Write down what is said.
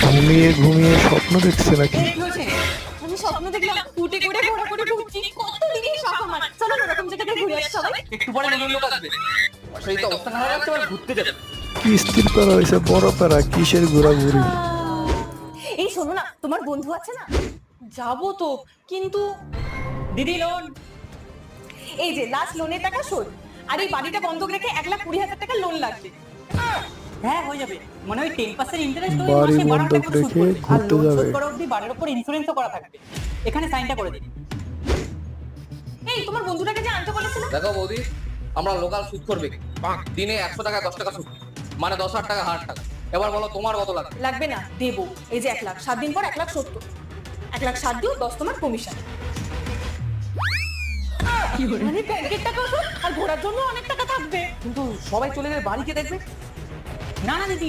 ঘুমিয়ে ঘুমিয়ে স্বপ্ন দেখছে নাকি? আমি স্বপ্ন দেখলাম উঠে করে ঘোরা করে ঘুরছি, কত দিনের শখ আমার। চলো না এরকম জায়গাতে ঘুরে আসি সবাই। একটু পরে নতুন লোক আসবে, সেই তো অবস্থা না হয়ে যাচ্ছে, আবার ঘুরতে যাবে। কি স্থির করা হয়েছে, বড় প্যারা, কিসের ঘোরাঘুরি? এই শোনো না, তোমার বন্ধু আছে না? যাবো তো, কিন্তু দিদি লোন। এই যে লাস্ট লোনের টাকা শোধ, আর এই বাড়িটা বন্ধক রেখে 1,20,000 টাকা লোন লাগবে। হ্যাঁ হয়ে যাবে, মানে ওই 10% ইন্টারেস্ট ওই বাড়ি মাসে 12 বন্ধক টাকা করে সুদ রেখে পড়বে। আর ঘুরতে লোন যাবে। শোধ করা অবধি বাড়ির উপর ইন্স্যুরেন্সও করা থাকবে। এখানে সাইনটা করে দিন। এই তোমার বন্ধুটাকে যে আনতে বলেছিল। দেখো বৌদি, আমরা লোকাল সুদ করবে দিনে 100 টাকা 10 টাকা সুদ, মানে 10,000 টাকা 1,000 টাকা। এবার বলো তোমার কত লাগবে? লাগবে না, দেবো। এই যে 1,00,000, 7 দিন পর 1,70,000, 1,60,000 দিও, 10 তোমার কমিশন। মানে ব্যাংকের টাকা শোধ, আর ঘোরার জন্য অনেক টাকা থাকবে। কিন্তু সবাই চলে গেলে বাড়িকে দেখবে। না না দিদি,